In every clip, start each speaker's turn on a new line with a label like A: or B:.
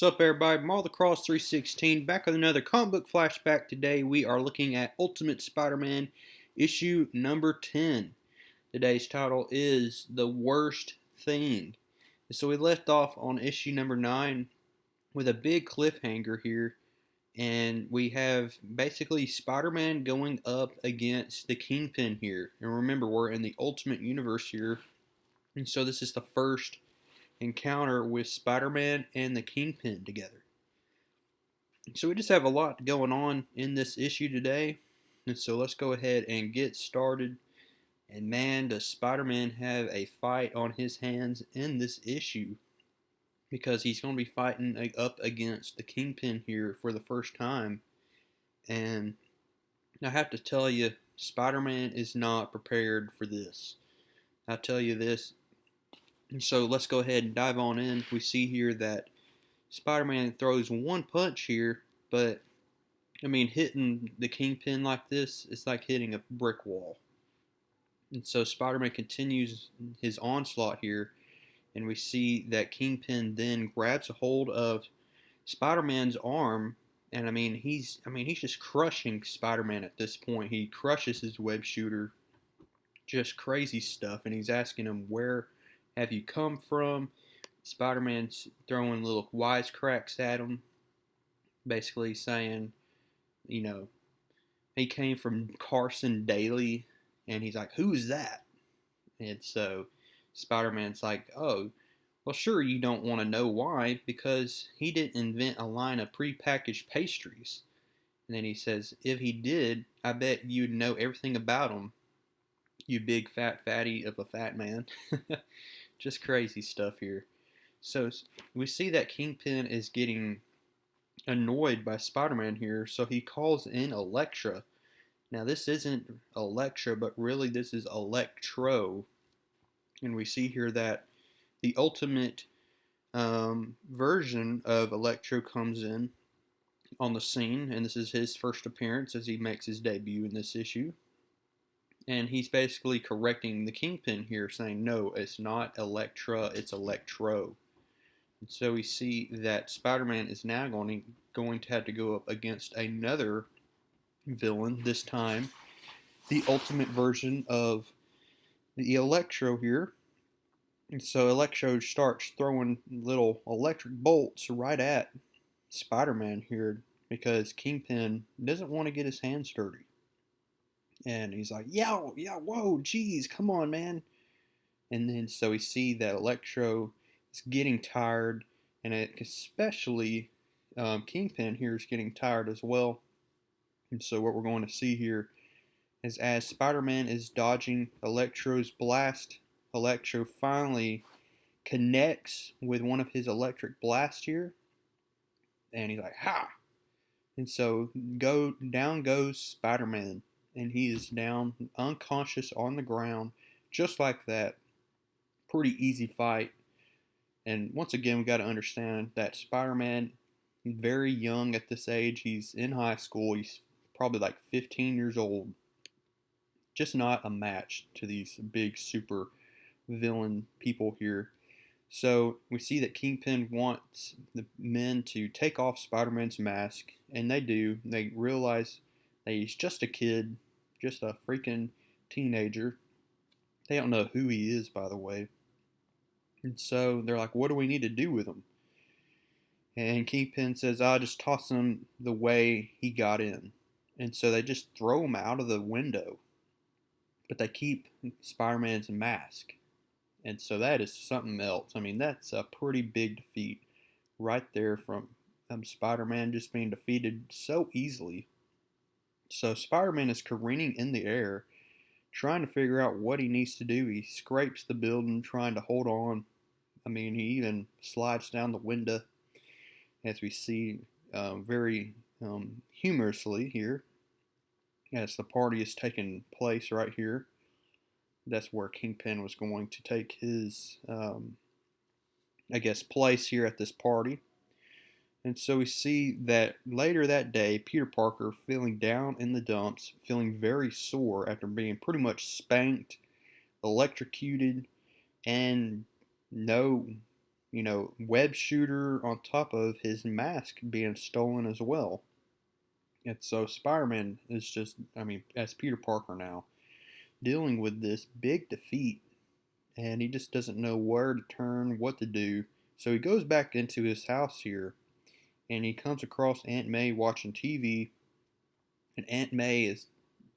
A: What's up, everybody? Marl the Cross 316 back with another comic book flashback. Today we are looking at Ultimate Spider-Man issue number 10. Today's title is The Worst Thing. So we left off on issue number 9 with a big cliffhanger here, and we have basically Spider-Man going up against the Kingpin here. And remember, we're in the Ultimate Universe here, and so this is the first encounter with Spider-Man and the Kingpin together. So we just have a lot going on in this issue today, and so let's go ahead and get started. And man, does Spider-Man have a fight on his hands in this issue, because he's going to be fighting up against the Kingpin here for the first time. And I have to tell you, Spider-Man is not prepared for this. I'll tell you this. So let's go ahead and dive on in. We see here that Spider-Man throws one punch here, but I mean, hitting the Kingpin like this is like hitting a brick wall. And so Spider-Man continues his onslaught here, and we see that Kingpin then grabs a hold of Spider-Man's arm, and I mean he's just crushing Spider-Man at this point. He crushes his web shooter, just crazy stuff, and he's asking him, "Where have you come from?" Spider-Man's throwing little wisecracks at him, basically saying, you know, he came from Carson Daly, and he's like, "Who is that?" And so Spider-Man's like, "Oh, well, sure, you don't want to know why, because he didn't invent a line of prepackaged pastries." And then he says, "If he did, I bet you'd know everything about him, you big fat fatty of a fat man." Just crazy stuff here. So we see that Kingpin is getting annoyed by Spider-Man here, so he calls in Electro. Now this isn't Electra, but really this is Electro. And we see here that the ultimate version of Electro comes in on the scene, and this is his first appearance as he makes his debut in this issue. And he's basically correcting the Kingpin here, saying, "No, it's not Electra, it's Electro." And so we see that Spider-Man is now going to have to go up against another villain, this time the ultimate version of the Electro here. And so Electro starts throwing little electric bolts right at Spider-Man here, because Kingpin doesn't want to get his hands dirty. And he's like, "Yeah, whoa, geez, come on, man." And then so we see that Electro is getting tired, and especially Kingpin here is getting tired as well. And so what we're going to see here is, as Spider-Man is dodging Electro's blast, Electro finally connects with one of his electric blasts here, and he's like, "Ha!" And so down goes Spider-Man, and he is down unconscious on the ground, just like that. Pretty easy fight. And once again, we got to understand that Spider-Man is very young at this age. He's in high school. He's probably like 15 years old. Just not a match to these big super villain people here. So we see that Kingpin wants the men to take off Spider-Man's mask, and they do. They realize that he's just a kid, just a freaking teenager. They don't know who he is, by the way. And so they're like, "What do we need to do with him?" And Kingpin says, "I'll just toss him the way he got in." And so they just throw him out of the window, but they keep Spider-Man's mask. And so that is something else. I mean, that's a pretty big defeat right there from Spider-Man just being defeated so easily. So Spider-Man is careening in the air, trying to figure out what he needs to do. He scrapes the building, trying to hold on. I mean, he even slides down the window, as we see very humorously here, as the party is taking place right here. That's where Kingpin was going to take his, I guess, place here at this party. And so we see that later that day, Peter Parker, feeling down in the dumps, feeling very sore after being pretty much spanked, electrocuted, and no web shooter on top of his mask being stolen as well. And so Spider-Man is just, as Peter Parker now, dealing with this big defeat, and he just doesn't know where to turn, what to do. So he goes back into his house here, and he comes across Aunt May watching TV, and Aunt May is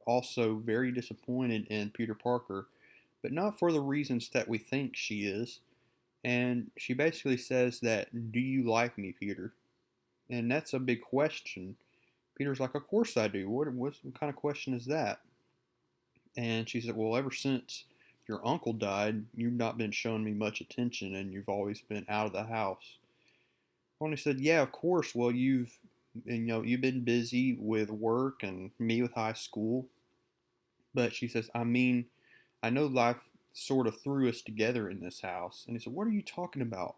A: also very disappointed in Peter Parker, but not for the reasons that we think she is. And she basically says that, "Do you like me, Peter?" And that's a big question. Peter's like, "Of course I do. What kind of question is that?" And she said, "Well, ever since your uncle died, you've not been showing me much attention, and you've always been out of the house." And he said, "Yeah, of course. Well, you've been busy with work and me with high school." But she says, I know life sort of threw us together in this house." And he said, "What are you talking about?"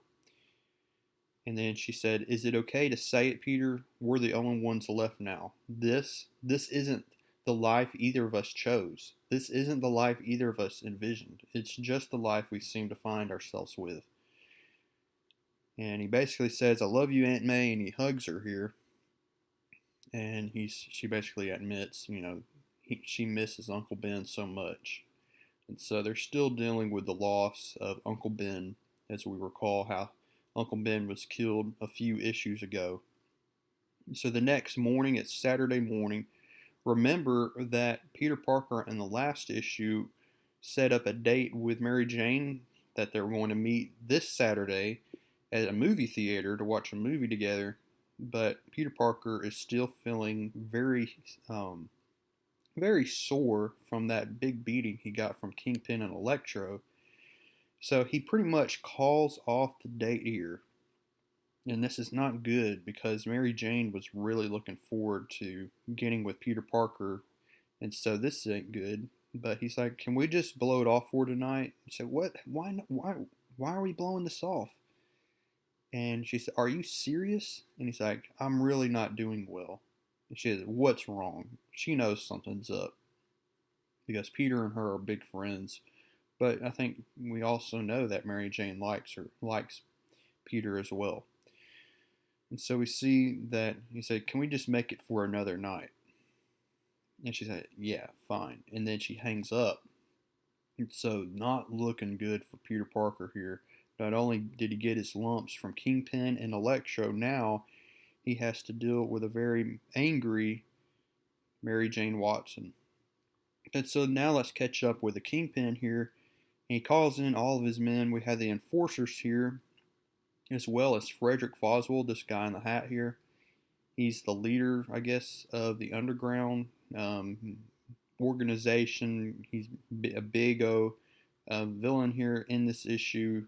A: And then she said, "Is it okay to say it, Peter? We're the only ones left now. This isn't the life either of us chose. This isn't the life either of us envisioned. It's just the life we seem to find ourselves with." And he basically says, "I love you, Aunt May," and he hugs her here. And she basically admits, she misses Uncle Ben so much. And so they're still dealing with the loss of Uncle Ben, as we recall how Uncle Ben was killed a few issues ago. So the next morning, it's Saturday morning. Remember that Peter Parker in the last issue set up a date with Mary Jane that they were going to meet this Saturday at a movie theater to watch a movie together. But Peter Parker is still feeling very sore from that big beating he got from Kingpin and Electro. So he pretty much calls off the date here. And this is not good because Mary Jane was really looking forward to getting with Peter Parker. And so this ain't good. But he's like, "Can we just blow it off for tonight?" He said, "What? Why are we blowing this off?" And she said, "Are you serious?" And he's like, "I'm really not doing well." And she said, "What's wrong?" She knows something's up because Peter and her are big friends. But I think we also know that Mary Jane likes Peter as well. And so we see that he said, "Can we just make it for another night?" And she said, "Yeah, fine." And then she hangs up. And so not looking good for Peter Parker here. Not only did he get his lumps from Kingpin and Electro, now he has to deal with a very angry Mary Jane Watson. And so now let's catch up with the Kingpin here. He calls in all of his men. We have the enforcers here, as well as Frederick Foswell, this guy in the hat here. He's the leader, I guess, of the underground organization. He's a big villain here in this issue.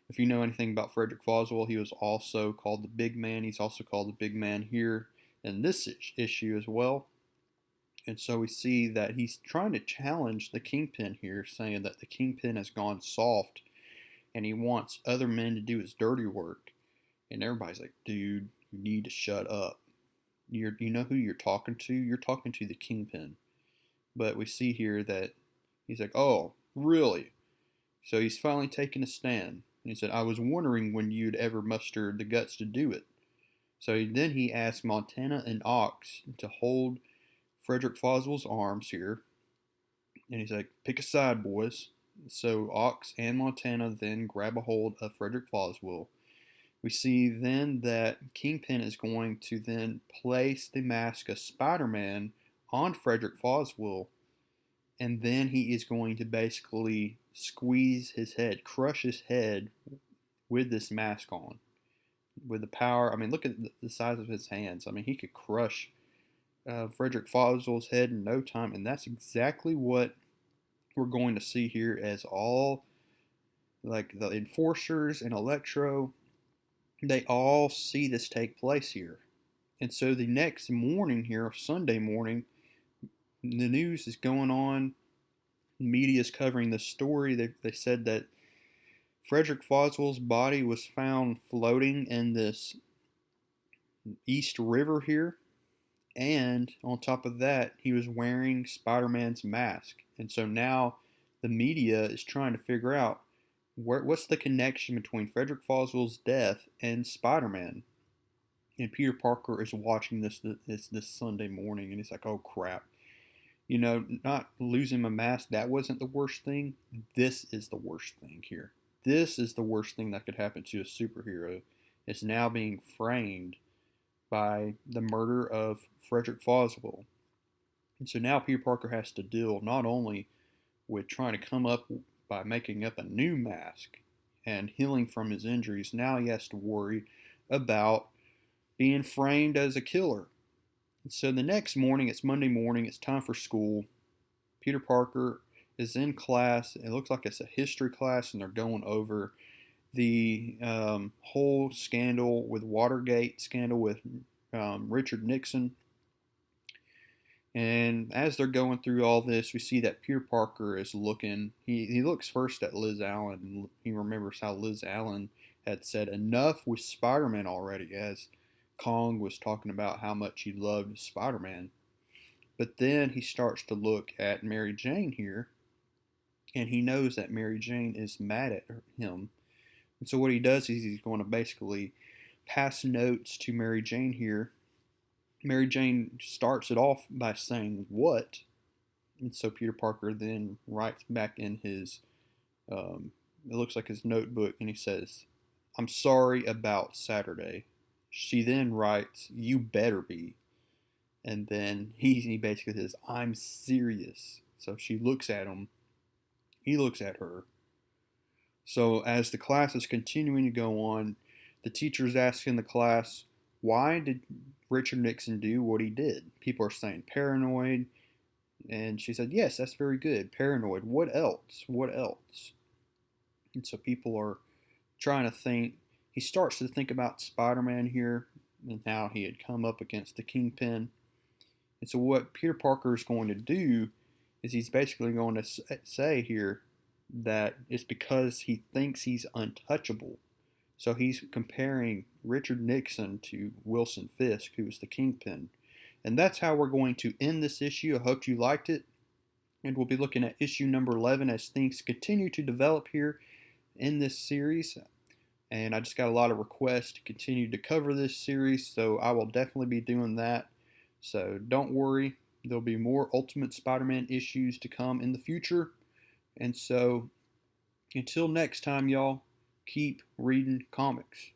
A: If you know anything about Frederick Foswell, he was also called the Big Man. He's also called the Big Man here in this issue as well. And so we see that he's trying to challenge the Kingpin here, saying that the Kingpin has gone soft and he wants other men to do his dirty work. And everybody's like, "Dude, you need to shut up. You know who you're talking to? You're talking to the Kingpin." But we see here that he's like, "Oh, really?" So he's finally taking a stand. And he said, "I was wondering when you'd ever muster the guts to do it." So then he asked Montana and Ox to hold Frederick Foswell's arms here. And he's like, "Pick a side, boys." So Ox and Montana then grab a hold of Frederick Foswell. We see then that Kingpin is going to then place the mask of Spider-Man on Frederick Foswell. And then he is going to basically squeeze his head, crush his head with this mask on. With the power, look at the size of his hands. He could crush Frederick Foswell's head in no time. And that's exactly what we're going to see here as all, like the enforcers and Electro, they all see this take place here. And so the next morning here, Sunday morning, the news is going on. Media is covering the story. They said that Frederick Foswell's body was found floating in this East River here. And on top of that, he was wearing Spider-Man's mask. And so now the media is trying to figure out, What's the connection between Frederick Foswell's death and Spider-Man? And Peter Parker is watching this Sunday morning, and he's like, "Oh crap! You know, not losing my mask, that wasn't the worst thing. This is the worst thing here. This is the worst thing that could happen to a superhero. It's now being framed by the murder of Frederick Foswell." And so now Peter Parker has to deal not only with trying to come up by making up a new mask and healing from his injuries, now he has to worry about being framed as a killer. And so the next morning, it's Monday morning, it's time for school. Peter Parker is in class. It looks like it's a history class, and they're going over the whole scandal with Watergate, scandal with Richard Nixon. And as they're going through all this, we see that Peter Parker is looking. He looks first at Liz Allen. He remembers how Liz Allen had said enough with Spider-Man already, as Kong was talking about how much he loved Spider-Man. But then he starts to look at Mary Jane here, and he knows that Mary Jane is mad at him. And so what he does is he's going to basically pass notes to Mary Jane here. Mary Jane starts it off by saying, "What?" And so Peter Parker then writes back in his, it looks like his notebook, and he says, "I'm sorry about Saturday." She then writes, "You better be." And then he basically says, "I'm serious." So she looks at him. He looks at her. So as the class is continuing to go on, the teacher's asking the class, why did Richard Nixon do what he did? People are saying paranoid. And she said, yes, that's very good. Paranoid. What else? What else? And so people are trying to think. He starts to think about Spider-Man here and how he had come up against the Kingpin. And so what Peter Parker is going to do is he's basically going to say here that it's because he thinks he's untouchable. So he's comparing Richard Nixon to Wilson Fisk, who was the Kingpin. And that's how we're going to end this issue. I hope you liked it. And we'll be looking at issue number 11 as things continue to develop here in this series. And I just got a lot of requests to continue to cover this series, so I will definitely be doing that. So don't worry, there'll be more Ultimate Spider-Man issues to come in the future. And so until next time, y'all, keep reading comics.